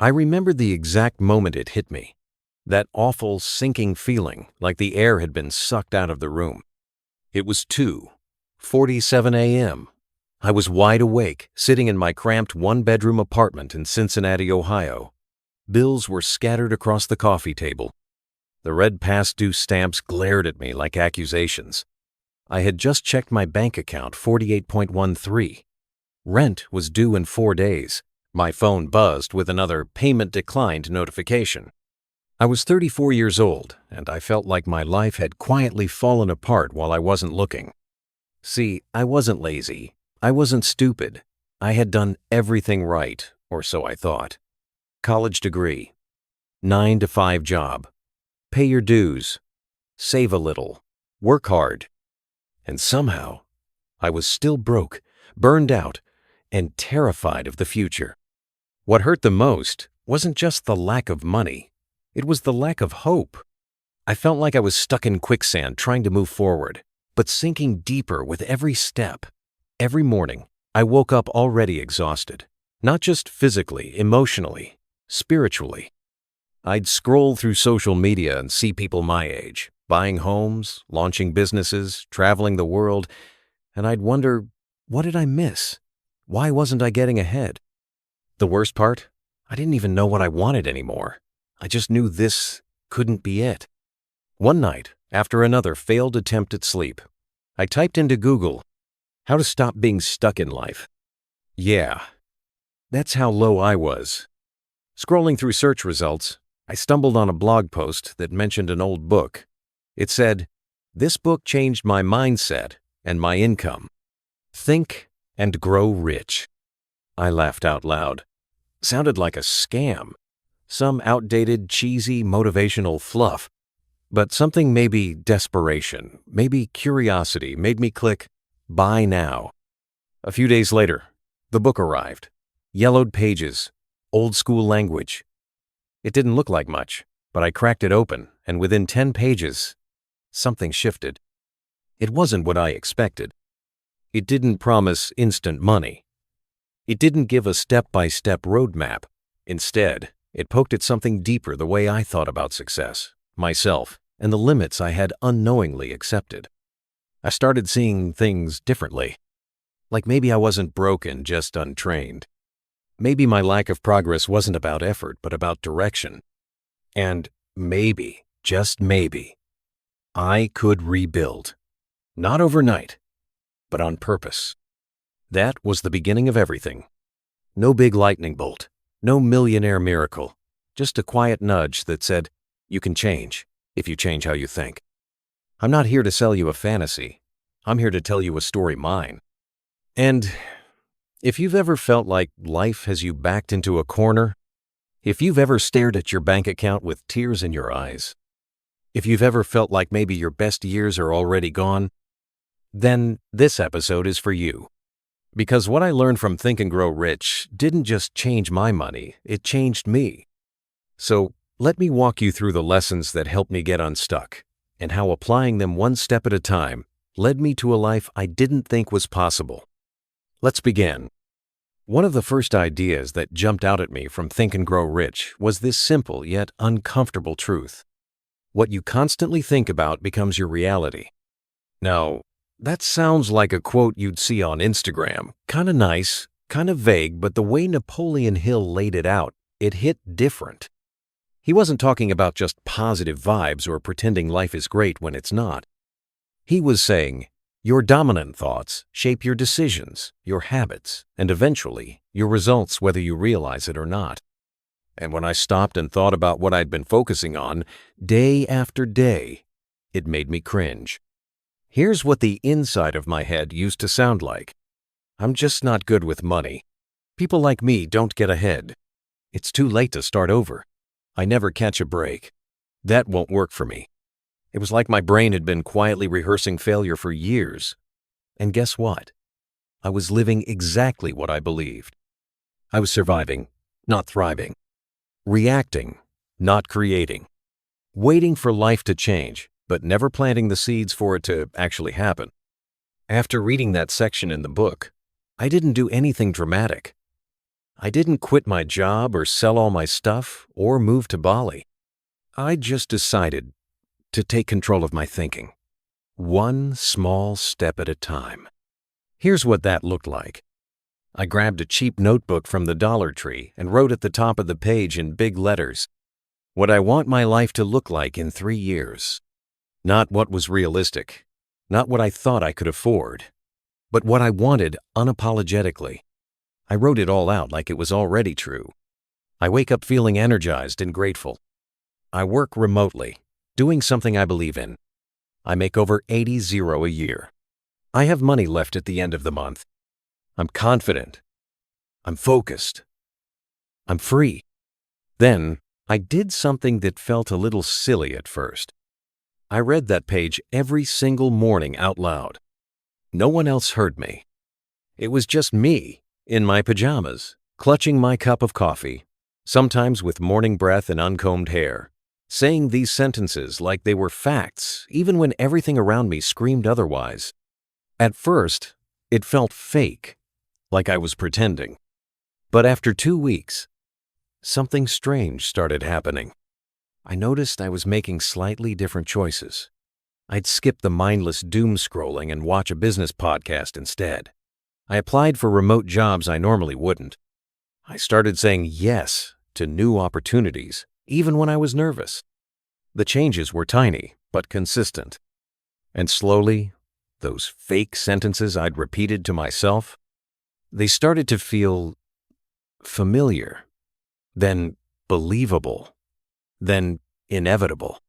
I remembered the exact moment it hit me. That awful sinking feeling, like the air had been sucked out of the room. It was 2:47 a.m. I was wide awake, sitting in my cramped one-bedroom apartment in Cincinnati, Ohio. Bills were scattered across the coffee table. The red past due stamps glared at me like accusations. I had just checked my bank account, 48.13. Rent was due in 4 days. My phone buzzed with another payment declined notification. I was 34 years old, and I felt like my life had quietly fallen apart while I wasn't looking. See, I wasn't lazy. I wasn't stupid. I had done everything right, or so I thought. College degree, 9-to-5 job, pay your dues, save a little, work hard. And somehow, I was still broke, burned out, and terrified of the future. What hurt the most wasn't just the lack of money. It was the lack of hope. I felt like I was stuck in quicksand trying to move forward, but sinking deeper with every step. Every morning, I woke up already exhausted, not just physically, emotionally, spiritually. I'd scroll through social media and see people my age, buying homes, launching businesses, traveling the world, and I'd wonder, what did I miss? Why wasn't I getting ahead? The worst part? I didn't even know what I wanted anymore. I just knew this couldn't be it. One night, after another failed attempt at sleep, I typed into Google, how to stop being stuck in life. Yeah, that's how low I was. Scrolling through search results, I stumbled on a blog post that mentioned an old book. It said, "This book changed my mindset and my income. Think and grow rich." I laughed out loud. Sounded like a scam. Some outdated, cheesy, motivational fluff. But something, maybe desperation, maybe curiosity, made me click, buy now. A few days later, the book arrived. Yellowed pages, old school language. It didn't look like much, but I cracked it open, and within 10 pages, something shifted. It wasn't what I expected. It didn't promise instant money. It didn't give a step-by-step roadmap. Instead, it poked at something deeper, the way I thought about success, myself, and the limits I had unknowingly accepted. I started seeing things differently. Like maybe I wasn't broken, just untrained. Maybe my lack of progress wasn't about effort, but about direction. And maybe, just maybe, I could rebuild. Not overnight, but on purpose. That was the beginning of everything. No big lightning bolt, no millionaire miracle, just a quiet nudge that said, you can change if you change how you think. I'm not here to sell you a fantasy. I'm here to tell you a story mine. And if you've ever felt like life has you backed into a corner, if you've ever stared at your bank account with tears in your eyes, if you've ever felt like maybe your best years are already gone, then this episode is for you. Because what I learned from Think and Grow Rich didn't just change my money, it changed me. So let me walk you through the lessons that helped me get unstuck, and how applying them one step at a time led me to a life I didn't think was possible. Let's begin. One of the first ideas that jumped out at me from Think and Grow Rich was this simple yet uncomfortable truth. What you constantly think about becomes your reality. Now, that sounds like a quote you'd see on Instagram. Kinda nice, kinda vague, but the way Napoleon Hill laid it out, it hit different. He wasn't talking about just positive vibes or pretending life is great when it's not. He was saying, your dominant thoughts shape your decisions, your habits, and eventually, your results whether you realize it or not. And when I stopped and thought about what I'd been focusing on, day after day, it made me cringe. Here's what the inside of my head used to sound like. I'm just not good with money. People like me don't get ahead. It's too late to start over. I never catch a break. That won't work for me. It was like my brain had been quietly rehearsing failure for years. And guess what? I was living exactly what I believed. I was surviving, not thriving. Reacting, not creating. Waiting for life to change, but never planting the seeds for it to actually happen. After reading that section in the book, I didn't do anything dramatic. I didn't quit my job or sell all my stuff or move to Bali. I just decided to take control of my thinking, one small step at a time. Here's what that looked like. I grabbed a cheap notebook from the Dollar Tree and wrote at the top of the page in big letters, what I want my life to look like in 3 years. Not what was realistic, not what I thought I could afford, but what I wanted unapologetically. I wrote it all out like it was already true. I wake up feeling energized and grateful. I work remotely, doing something I believe in. I make over $80 a year. I have money left at the end of the month. I'm confident. I'm focused. I'm free. Then, I did something that felt a little silly at first. I read that page every single morning out loud. No one else heard me. It was just me, in my pajamas, clutching my cup of coffee, sometimes with morning breath and uncombed hair, saying these sentences like they were facts, even when everything around me screamed otherwise. At first, it felt fake, like I was pretending. But after 2 weeks, something strange started happening. I noticed I was making slightly different choices. I'd skip the mindless doom scrolling and watch a business podcast instead. I applied for remote jobs I normally wouldn't. I started saying yes to new opportunities, even when I was nervous. The changes were tiny, but consistent. And slowly, those fake sentences I'd repeated to myself, they started to feel familiar, then believable, then inevitable.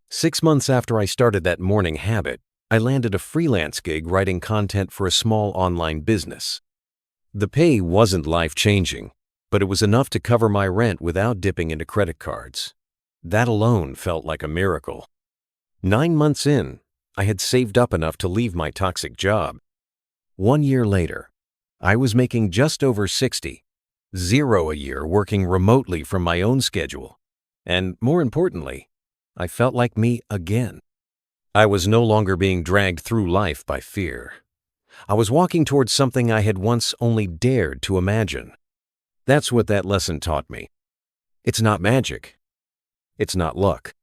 6 months after I started that morning habit, I landed a freelance gig writing content for a small online business. The pay wasn't life-changing, but it was enough to cover my rent without dipping into credit cards. That alone felt like a miracle. 9 months in, I had saved up enough to leave my toxic job. 1 year later, I was making just over 60, zero a year working remotely from my own schedule. And more importantly, I felt like me again. I was no longer being dragged through life by fear. I was walking towards something I had once only dared to imagine. That's what that lesson taught me. It's not magic. It's not luck.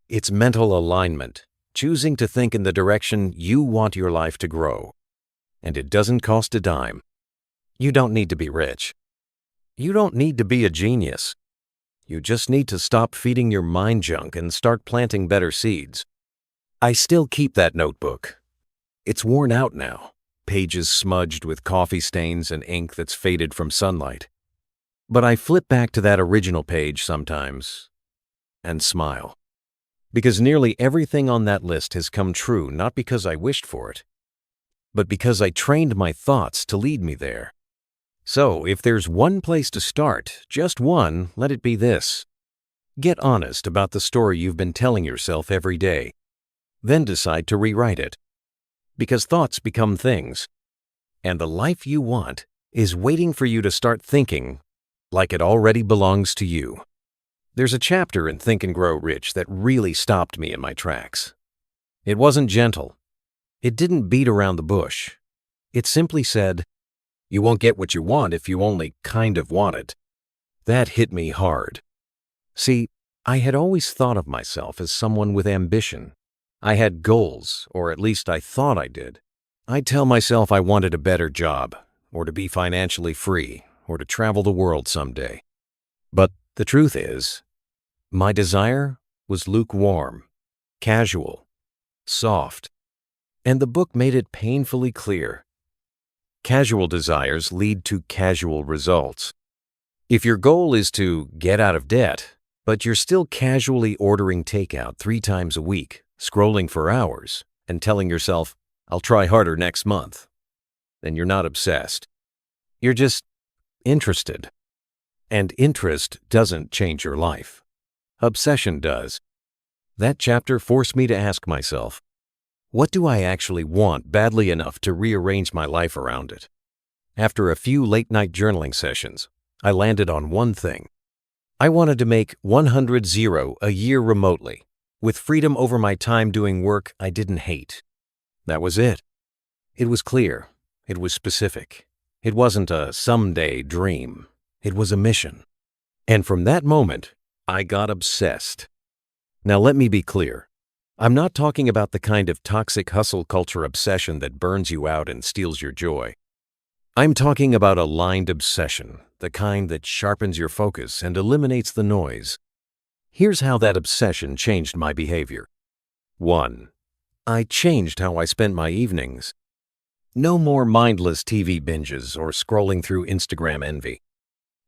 It's mental alignment, choosing to think in the direction you want your life to grow. And it doesn't cost a dime. You don't need to be rich. You don't need to be a genius. You just need to stop feeding your mind junk and start planting better seeds. I still keep that notebook. It's worn out now, pages smudged with coffee stains and ink that's faded from sunlight. But I flip back to that original page sometimes and smile. Because nearly everything on that list has come true not because I wished for it, but because I trained my thoughts to lead me there. So if there's one place to start, just one, let it be this. Get honest about the story you've been telling yourself every day. Then decide to rewrite it. Because thoughts become things. And the life you want is waiting for you to start thinking like it already belongs to you. There's a chapter in Think and Grow Rich that really stopped me in my tracks. It wasn't gentle. It didn't beat around the bush. It simply said, you won't get what you want if you only kind of want it. That hit me hard. See, I had always thought of myself as someone with ambition. I had goals, or at least I thought I did. I'd tell myself I wanted a better job, or to be financially free, or to travel the world someday. But the truth is, my desire was lukewarm, casual, soft, and the book made it painfully clear. Casual desires lead to casual results. If your goal is to get out of debt, but you're still casually ordering takeout 3 times a week, scrolling for hours, and telling yourself, I'll try harder next month, then you're not obsessed. You're just interested. And interest doesn't change your life. Obsession does. That chapter forced me to ask myself, what do I actually want badly enough to rearrange my life around it? After a few late-night journaling sessions, I landed on one thing. I wanted to make $100 a year remotely, with freedom over my time doing work I didn't hate. That was it. It was clear. It was specific. It wasn't a someday dream. It was a mission. And from that moment, I got obsessed. Now let me be clear. I'm not talking about the kind of toxic hustle culture obsession that burns you out and steals your joy. I'm talking about aligned obsession, the kind that sharpens your focus and eliminates the noise. Here's how that obsession changed my behavior. 1. I changed how I spent my evenings. No more mindless TV binges or scrolling through Instagram envy.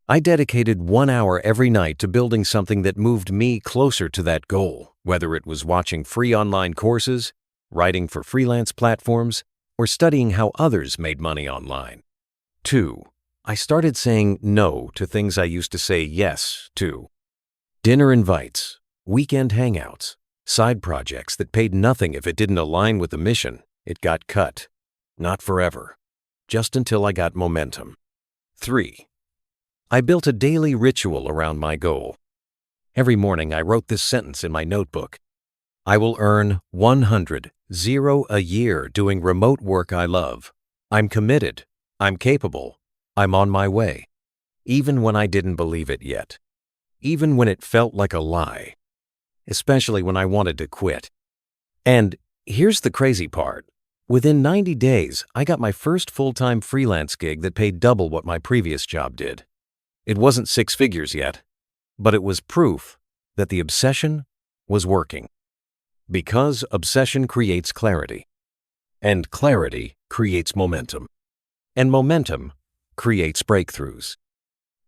I dedicated 1 hour every night to building something that moved me closer to that goal, whether it was watching free online courses, writing for freelance platforms, or studying how others made money online. 2. I started saying no to things I used to say yes to. Dinner invites, weekend hangouts, side projects that paid nothing if it didn't align with the mission. It got cut. Not forever. Just until I got momentum. 3. I built a daily ritual around my goal. Every morning I wrote this sentence in my notebook. I will earn 100 a year doing remote work I love. I'm committed. I'm capable. I'm on my way. Even when I didn't believe it yet. Even when it felt like a lie. Especially when I wanted to quit. And here's the crazy part. Within 90 days, I got my first full-time freelance gig that paid double what my previous job did. It wasn't 6 figures yet, but it was proof that the obsession was working. Because obsession creates clarity, and clarity creates momentum, and momentum creates breakthroughs.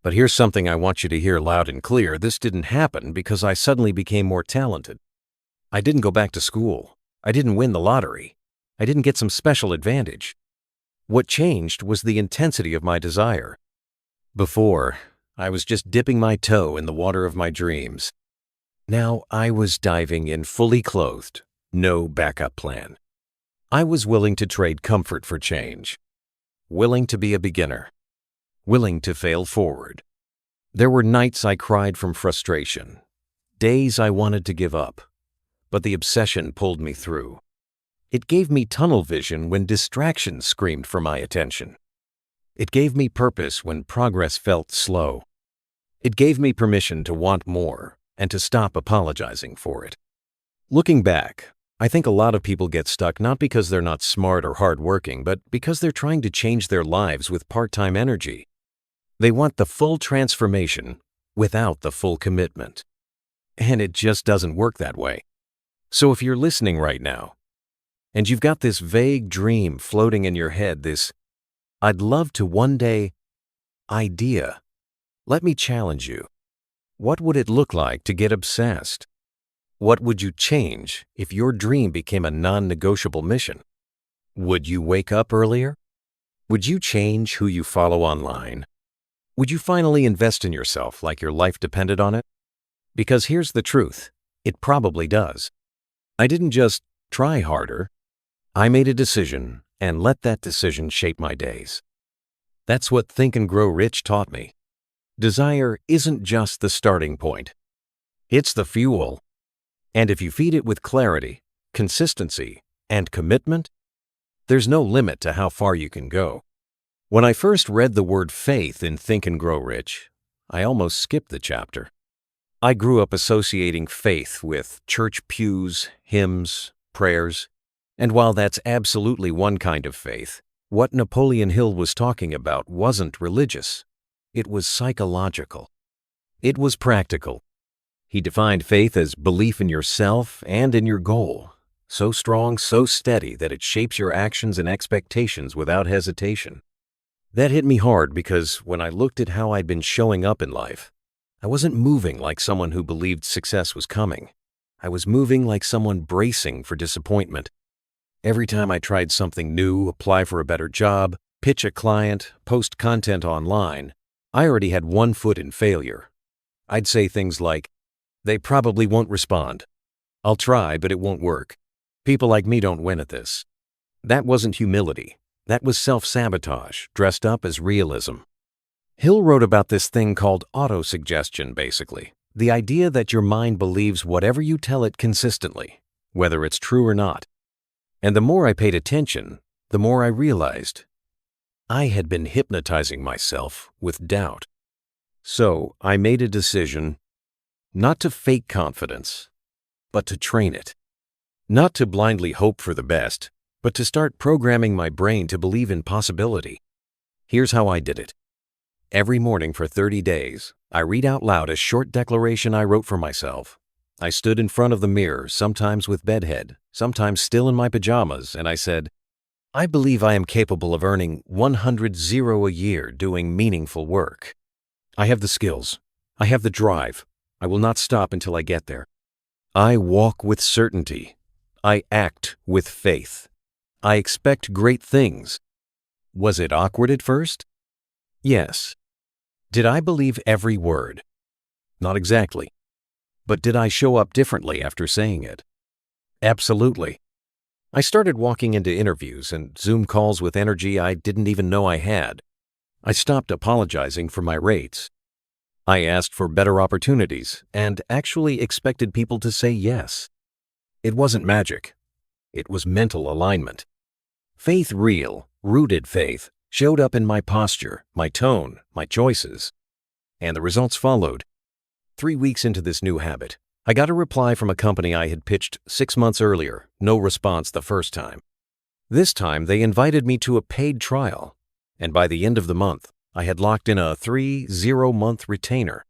But here's something I want you to hear loud and clear. This didn't happen because I suddenly became more talented. I didn't go back to school. I didn't win the lottery. I didn't get some special advantage. What changed was the intensity of my desire. Before, I was just dipping my toe in the water of my dreams. Now I was diving in fully clothed, no backup plan. I was willing to trade comfort for change. Willing to be a beginner. Willing to fail forward. There were nights I cried from frustration. Days I wanted to give up. But the obsession pulled me through. It gave me tunnel vision when distractions screamed for my attention. It gave me purpose when progress felt slow. It gave me permission to want more and to stop apologizing for it. Looking back, I think a lot of people get stuck not because they're not smart or hardworking, but because they're trying to change their lives with part-time energy. They want the full transformation without the full commitment. And it just doesn't work that way. So if you're listening right now, and you've got this vague dream floating in your head, this "I'd love to one day" idea, let me challenge you. What would it look like to get obsessed? What would you change if your dream became a non-negotiable mission? Would you wake up earlier? Would you change who you follow online? Would you finally invest in yourself like your life depended on it? Because here's the truth, it probably does. I didn't just try harder. I made a decision and let that decision shape my days. That's what Think and Grow Rich taught me. Desire isn't just the starting point. It's the fuel. And if you feed it with clarity, consistency, and commitment, there's no limit to how far you can go. When I first read the word faith in Think and Grow Rich, I almost skipped the chapter. I grew up associating faith with church pews, hymns, prayers. And while that's absolutely one kind of faith, what Napoleon Hill was talking about wasn't religious. It was psychological. It was practical. He defined faith as belief in yourself and in your goal, so strong, so steady that it shapes your actions and expectations without hesitation. That hit me hard because when I looked at how I'd been showing up in life, I wasn't moving like someone who believed success was coming. I was moving like someone bracing for disappointment. Every time I tried something new, apply for a better job, pitch a client, post content online, I already had one foot in failure. I'd say things like, "They probably won't respond. I'll try, but it won't work. People like me don't win at this." That wasn't humility. That was self-sabotage, dressed up as realism. Hill wrote about this thing called autosuggestion, basically. The idea that your mind believes whatever you tell it consistently, whether it's true or not. And the more I paid attention, the more I realized I had been hypnotizing myself with doubt. So I made a decision not to fake confidence, but to train it. Not to blindly hope for the best, but to start programming my brain to believe in possibility. Here's how I did it. Every morning for 30 days, I read out loud a short declaration I wrote for myself. I stood in front of the mirror, sometimes with bedhead, sometimes still in my pajamas, and I said, I believe I am capable of earning 100 a year doing meaningful work. I have the skills. I have the drive. I will not stop until I get there. I walk with certainty. I act with faith. I expect great things. Was it awkward at first? Yes. Did I believe every word? Not exactly. But did I show up differently after saying it? Absolutely. I started walking into interviews and Zoom calls with energy I didn't even know I had. I stopped apologizing for my rates. I asked for better opportunities and actually expected people to say yes. It wasn't magic. It was mental alignment. Faith, real, rooted faith, showed up in my posture, my tone, my choices. And the results followed. 3 weeks into this new habit, I got a reply from a company I had pitched 6 months earlier, no response the first time. This time, they invited me to a paid trial, and by the end of the month, I had locked in a 3-0-month retainer.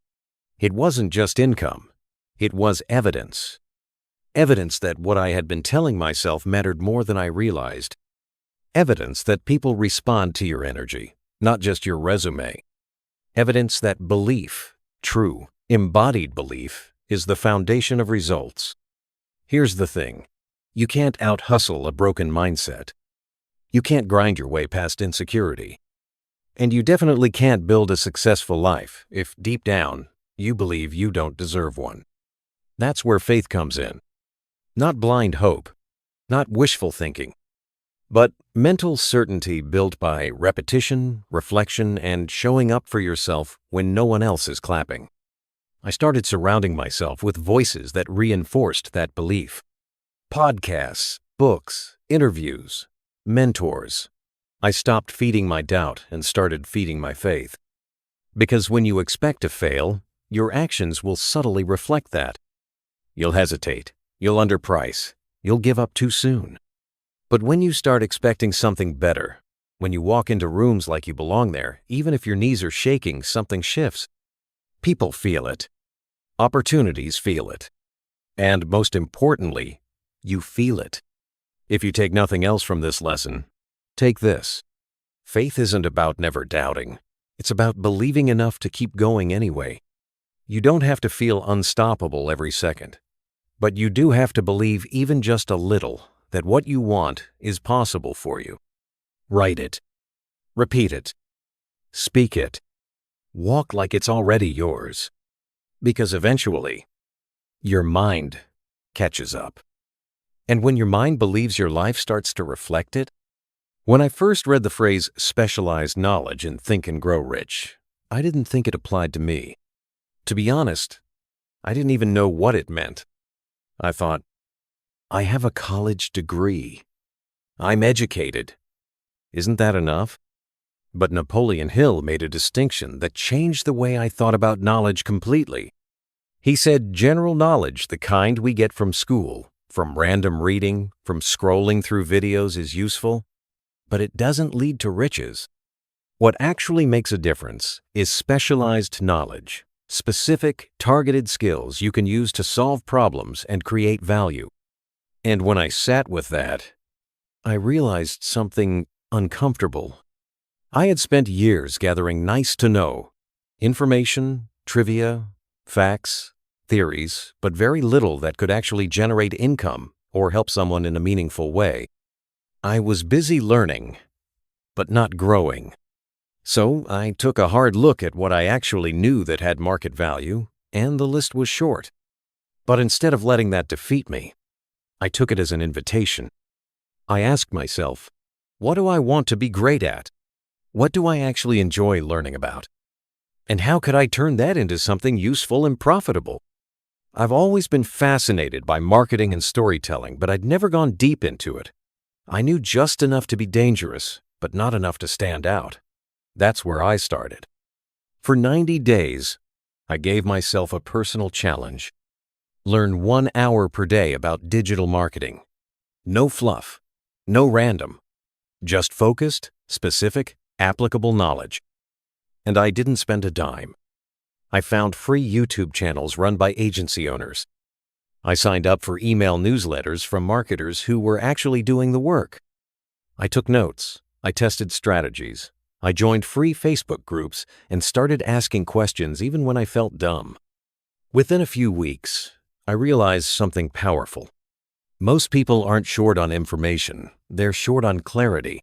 It wasn't just income. It was evidence. Evidence that what I had been telling myself mattered more than I realized. Evidence that people respond to your energy, not just your resume. Evidence that belief, true, embodied belief, is the foundation of results. Here's the thing. You can't out-hustle a broken mindset. You can't grind your way past insecurity. And you definitely can't build a successful life if, deep down, you believe you don't deserve one. That's where faith comes in. Not blind hope, not wishful thinking, but mental certainty built by repetition, reflection, and showing up for yourself when no one else is clapping. I started surrounding myself with voices that reinforced that belief. Podcasts, books, interviews, mentors. I stopped feeding my doubt and started feeding my faith. Because when you expect to fail, your actions will subtly reflect that. You'll hesitate, you'll underprice, you'll give up too soon. But when you start expecting something better, when you walk into rooms like you belong there, even if your knees are shaking, something shifts. People feel it. Opportunities feel it. And most importantly, you feel it. If you take nothing else from this lesson, take this. Faith isn't about never doubting. It's about believing enough to keep going anyway. You don't have to feel unstoppable every second. But you do have to believe even just a little that what you want is possible for you. Write it. Repeat it. Speak it. Walk like it's already yours. Because eventually, your mind catches up. And when your mind believes your life starts to reflect it, when I first read the phrase specialized knowledge in Think and Grow Rich, I didn't think it applied to me. To be honest, I didn't even know what it meant. I thought, I have a college degree. I'm educated. Isn't that enough? But Napoleon Hill made a distinction that changed the way I thought about knowledge completely. He said general knowledge, the kind we get from school, from random reading, from scrolling through videos, is useful, but it doesn't lead to riches. What actually makes a difference is specialized knowledge, specific, targeted skills you can use to solve problems and create value. And when I sat with that, I realized something uncomfortable. I had spent years gathering nice-to-know information, trivia, facts, theories, but very little that could actually generate income or help someone in a meaningful way. I was busy learning, but not growing. So I took a hard look at what I actually knew that had market value, and the list was short. But instead of letting that defeat me, I took it as an invitation. I asked myself, what do I want to be great at? What do I actually enjoy learning about? And how could I turn that into something useful and profitable? I've always been fascinated by marketing and storytelling, but I'd never gone deep into it. I knew just enough to be dangerous, but not enough to stand out. That's where I started. For 90 days, I gave myself a personal challenge. Learn 1 hour per day about digital marketing. No fluff, no random, just focused, specific, applicable knowledge. And I didn't spend a dime. I found free YouTube channels run by agency owners. I signed up for email newsletters from marketers who were actually doing the work. I took notes. I tested strategies. I joined free Facebook groups and started asking questions even when I felt dumb. Within a few weeks, I realized something powerful. Most people aren't short on information. They're short on clarity.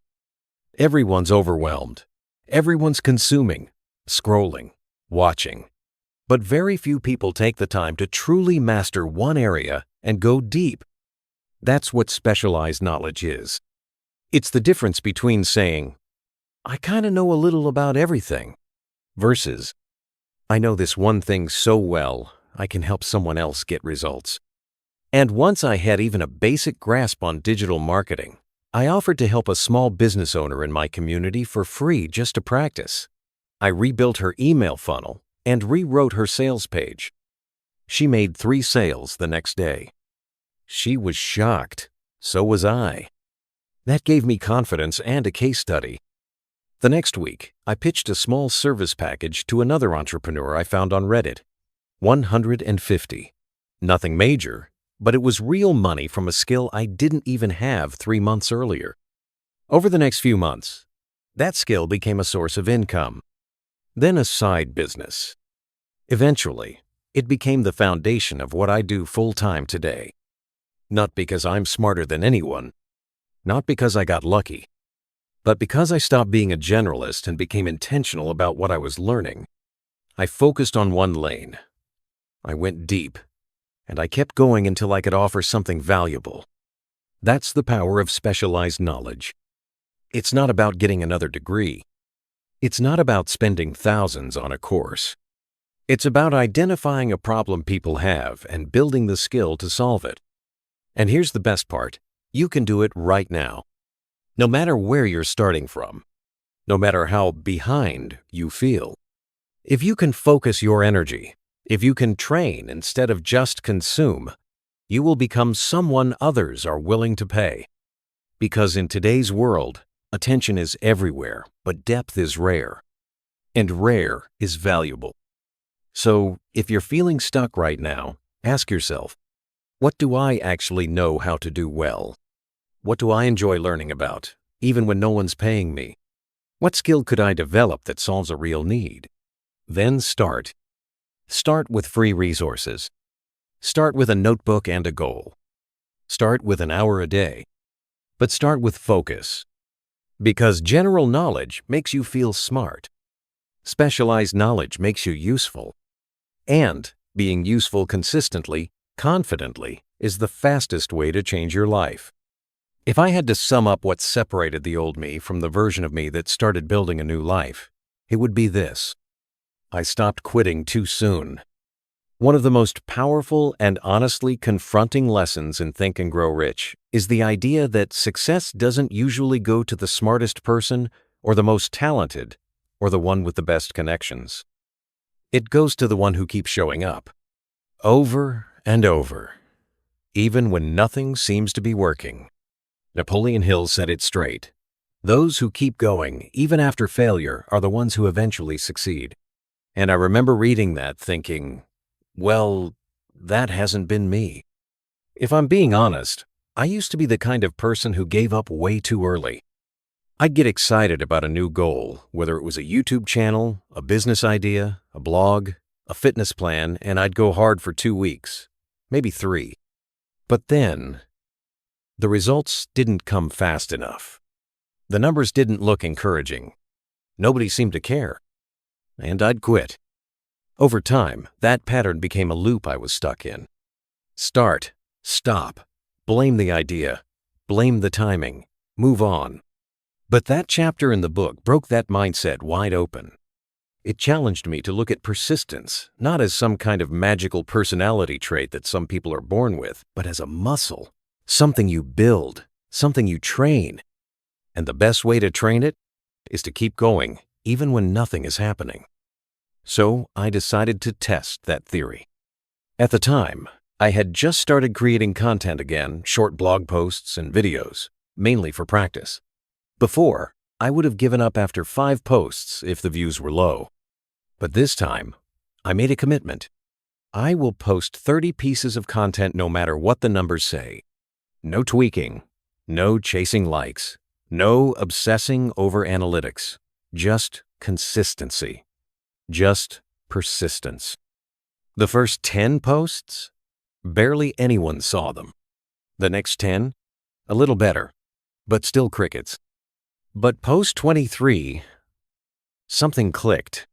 Everyone's overwhelmed. Everyone's consuming, scrolling, watching. But very few people take the time to truly master one area and go deep. That's what specialized knowledge is. It's the difference between saying, "I kind of know a little about everything," versus, "I know this one thing so well, I can help someone else get results." And once I had even a basic grasp on digital marketing, I offered to help a small business owner in my community for free just to practice. I rebuilt her email funnel and rewrote her sales page. She made 3 sales the next day. She was shocked. So was I. That gave me confidence and a case study. The next week, I pitched a small service package to another entrepreneur I found on Reddit. 150. Nothing major, but it was real money from a skill I didn't even have 3 months earlier. Over the next few months, that skill became a source of income, then a side business. Eventually, it became the foundation of what I do full-time today. Not because I'm smarter than anyone, not because I got lucky, but because I stopped being a generalist and became intentional about what I was learning. I focused on one lane. I went deep, and I kept going until I could offer something valuable. That's the power of specialized knowledge. It's not about getting another degree. It's not about spending thousands on a course. It's about identifying a problem people have and building the skill to solve it. And here's the best part. You can do it right now. No matter where you're starting from, no matter how behind you feel. If you can focus your energy, if you can train instead of just consume, you will become someone others are willing to pay. Because in today's world, attention is everywhere, but depth is rare. And rare is valuable. So, if you're feeling stuck right now, ask yourself, what do I actually know how to do well? What do I enjoy learning about, even when no one's paying me? What skill could I develop that solves a real need? Then start. Start with free resources. Start with a notebook and a goal. Start with an hour a day. But start with focus. Because general knowledge makes you feel smart. Specialized knowledge makes you useful. And being useful consistently, confidently, is the fastest way to change your life. If I had to sum up what separated the old me from the version of me that started building a new life, it would be this. I stopped quitting too soon. One of the most powerful and honestly confronting lessons in Think and Grow Rich is the idea that success doesn't usually go to the smartest person or the most talented or the one with the best connections. It goes to the one who keeps showing up, over and over, even when nothing seems to be working. Napoleon Hill said it straight. Those who keep going, even after failure, are the ones who eventually succeed. And I remember reading that thinking, well, that hasn't been me. If I'm being honest, I used to be the kind of person who gave up way too early. I'd get excited about a new goal, whether it was a YouTube channel, a business idea, a blog, a fitness plan, and I'd go hard for 2 weeks, maybe 3. But then, the results didn't come fast enough. The numbers didn't look encouraging. Nobody seemed to care. And I'd quit. Over time, that pattern became a loop I was stuck in. Start, stop, blame the idea, blame the timing, move on. But that chapter in the book broke that mindset wide open. It challenged me to look at persistence, not as some kind of magical personality trait that some people are born with, but as a muscle, something you build, something you train. And the best way to train it is to keep going, even when nothing is happening. So I decided to test that theory. At the time, I had just started creating content again, short blog posts and videos, mainly for practice. Before, I would have given up after 5 posts if the views were low. But this time, I made a commitment. I will post 30 pieces of content no matter what the numbers say. No tweaking, no chasing likes, no obsessing over analytics, just consistency, just persistence. The first 10 posts, barely anyone saw them. The next 10, a little better, but still crickets. But post 23, something clicked.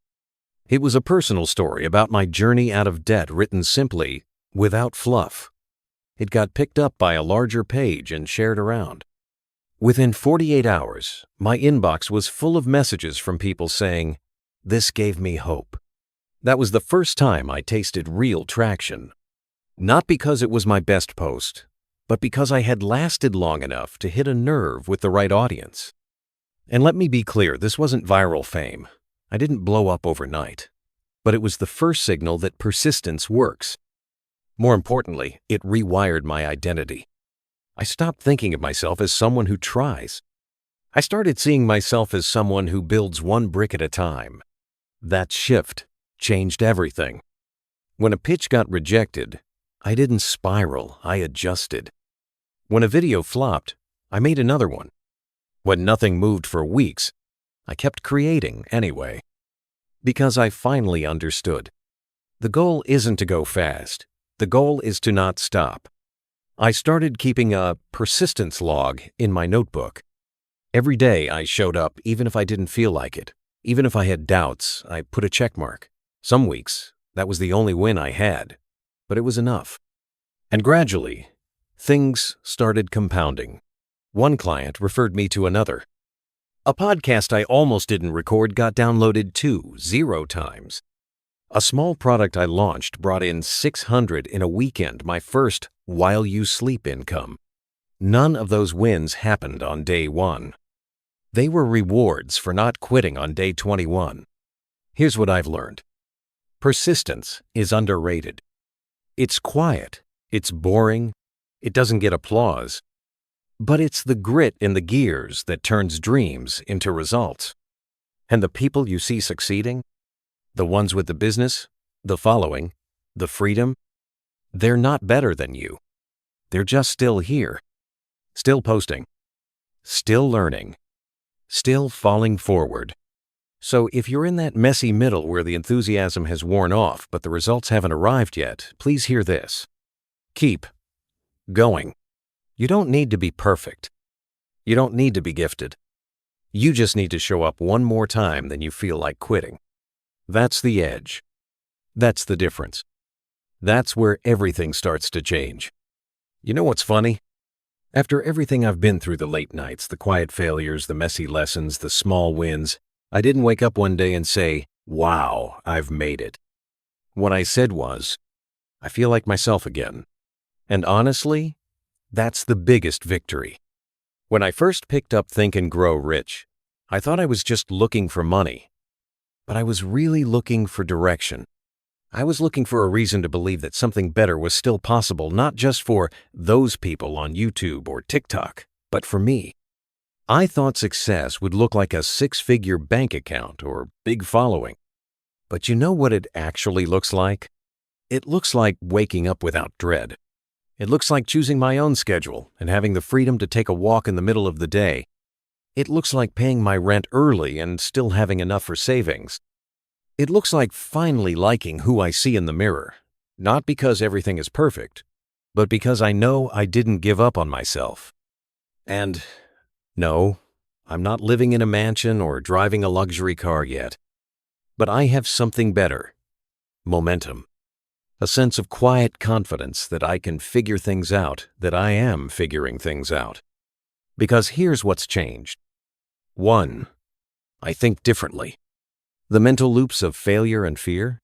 It was a personal story about my journey out of debt written simply, without fluff. It got picked up by a larger page and shared around. Within 48 hours, my inbox was full of messages from people saying, "This gave me hope." That was the first time I tasted real traction. Not because it was my best post, but because I had lasted long enough to hit a nerve with the right audience. And let me be clear, this wasn't viral fame. I didn't blow up overnight. But it was the first signal that persistence works. More importantly, it rewired my identity. I stopped thinking of myself as someone who tries. I started seeing myself as someone who builds one brick at a time. That shift changed everything. When a pitch got rejected, I didn't spiral, I adjusted. When a video flopped, I made another one. When nothing moved for weeks, I kept creating anyway. Because I finally understood. The goal isn't to go fast. The goal is to not stop. I started keeping a persistence log in my notebook. Every day I showed up even if I didn't feel like it. Even if I had doubts, I put a check mark. Some weeks, that was the only win I had. But it was enough. And gradually, things started compounding. One client referred me to another. A podcast I almost didn't record got downloaded 0 times. A small product I launched brought in $600 in a weekend, my first while you sleep income. None of those wins happened on day 1. They were rewards for not quitting on day 21. Here's what I've learned. Persistence is underrated. It's quiet, it's boring, it doesn't get applause. But it's the grit in the gears that turns dreams into results. And the people you see succeeding, the ones with the business, the following, the freedom, they're not better than you. They're just still here, still posting, still learning, still falling forward. So if you're in that messy middle where the enthusiasm has worn off but the results haven't arrived yet, please hear this. Keep going. You don't need to be perfect. You don't need to be gifted. You just need to show up one more time than you feel like quitting. That's the edge. That's the difference. That's where everything starts to change. You know what's funny? After everything I've been through, the late nights, the quiet failures, the messy lessons, the small wins, I didn't wake up one day and say, "Wow, I've made it." What I said was, I feel like myself again. And honestly, that's the biggest victory. When I first picked up Think and Grow Rich, I thought I was just looking for money. But I was really looking for direction. I was looking for a reason to believe that something better was still possible, not just for those people on YouTube or TikTok, but for me. I thought success would look like a 6-figure bank account or big following. But you know what it actually looks like? It looks like waking up without dread. It looks like choosing my own schedule and having the freedom to take a walk in the middle of the day. It looks like paying my rent early and still having enough for savings. It looks like finally liking who I see in the mirror, not because everything is perfect, but because I know I didn't give up on myself. And no, I'm not living in a mansion or driving a luxury car yet, but I have something better: momentum. A sense of quiet confidence that I can figure things out, that I am figuring things out. Because here's what's changed. 1. I think differently. The mental loops of failure and fear,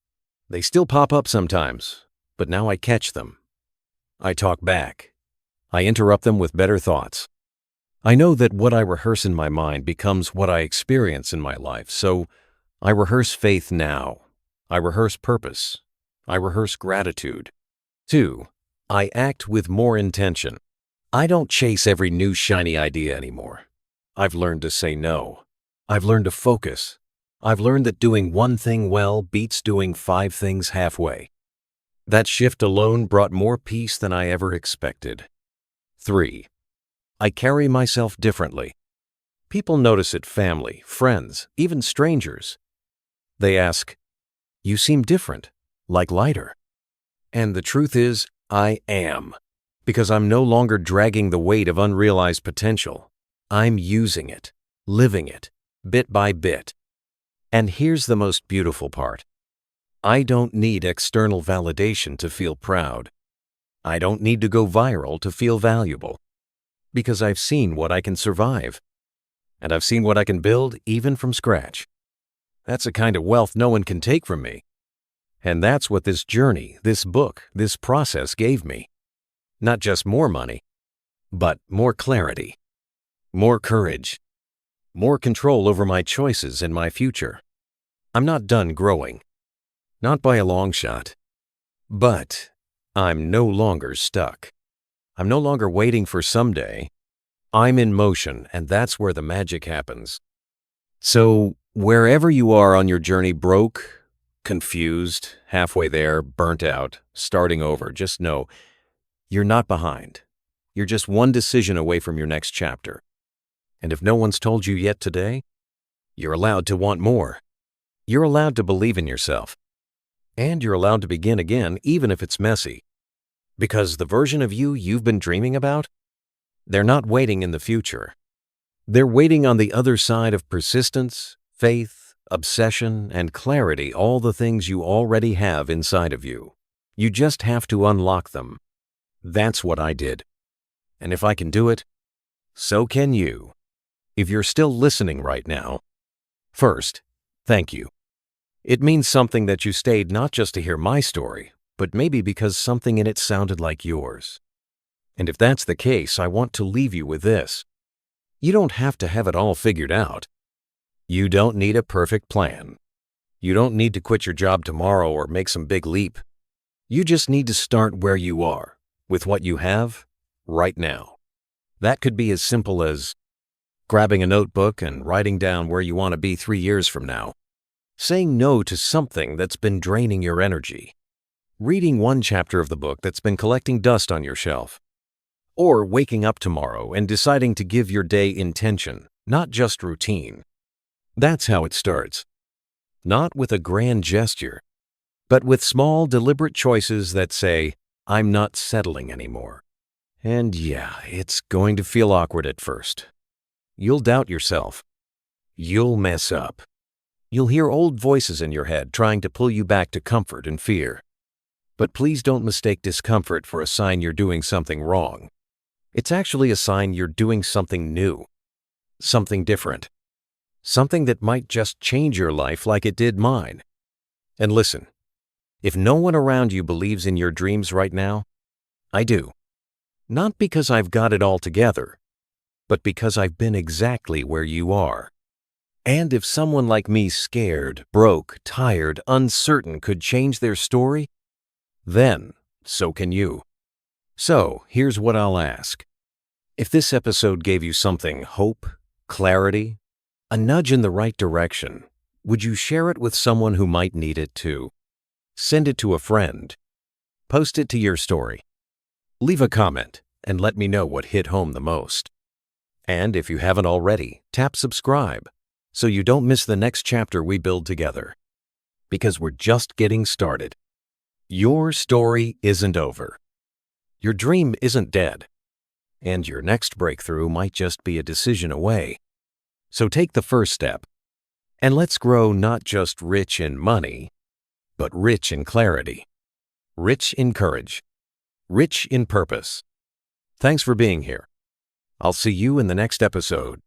they still pop up sometimes, but now I catch them. I talk back. I interrupt them with better thoughts. I know that what I rehearse in my mind becomes what I experience in my life, so I rehearse faith now. I rehearse purpose. I rehearse gratitude. 2. I act with more intention. I don't chase every new shiny idea anymore. I've learned to say no. I've learned to focus. I've learned that doing one thing well beats doing 5 things halfway. That shift alone brought more peace than I ever expected. 3. I carry myself differently. People notice it, family, friends, even strangers. They ask, "You seem different, like lighter." And the truth is, I am. Because I'm no longer dragging the weight of unrealized potential. I'm using it, living it, bit by bit. And here's the most beautiful part. I don't need external validation to feel proud. I don't need to go viral to feel valuable. Because I've seen what I can survive. And I've seen what I can build even from scratch. That's a kind of wealth no one can take from me. And that's what this journey, this book, this process gave me. Not just more money, but more clarity, more courage, more control over my choices and my future. I'm not done growing. Not by a long shot. But I'm no longer stuck. I'm no longer waiting for someday. I'm in motion, and that's where the magic happens. So, wherever you are on your journey, broke, confused, halfway there, burnt out, starting over, just know you're not behind. You're just one decision away from your next chapter. And if no one's told you yet today, you're allowed to want more. You're allowed to believe in yourself. And you're allowed to begin again, even if it's messy. Because the version of you you've been dreaming about, they're not waiting in the future. They're waiting on the other side of persistence, faith, obsession, and clarity, all the things you already have inside of you. You just have to unlock them. That's what I did. And if I can do it, so can you. If you're still listening right now, first, thank you. It means something that you stayed not just to hear my story, but maybe because something in it sounded like yours. And if that's the case, I want to leave you with this. You don't have to have it all figured out. You don't need a perfect plan. You don't need to quit your job tomorrow or make some big leap. You just need to start where you are, with what you have, right now. That could be as simple as grabbing a notebook and writing down where you want to be 3 years from now. Saying no to something that's been draining your energy. Reading one chapter of the book that's been collecting dust on your shelf. Or waking up tomorrow and deciding to give your day intention, not just routine. That's how it starts. Not with a grand gesture, but with small, deliberate choices that say, I'm not settling anymore. And yeah, it's going to feel awkward at first. You'll doubt yourself. You'll mess up. You'll hear old voices in your head trying to pull you back to comfort and fear. But please don't mistake discomfort for a sign you're doing something wrong. It's actually a sign you're doing something new, something different, something that might just change your life like it did mine. And listen, if no one around you believes in your dreams right now, I do. Not because I've got it all together, but because I've been exactly where you are. And if someone like me, scared, broke, tired, uncertain, could change their story, then so can you. So here's what I'll ask. If this episode gave you something, hope, clarity, a nudge in the right direction, would you share it with someone who might need it too? Send it to a friend. Post it to your story. Leave a comment and let me know what hit home the most. And if you haven't already, tap subscribe so you don't miss the next chapter we build together. Because we're just getting started. Your story isn't over. Your dream isn't dead. And your next breakthrough might just be a decision away. So take the first step. And let's grow not just rich in money, but rich in clarity. Rich in courage. Rich in purpose. Thanks for being here. I'll see you in the next episode.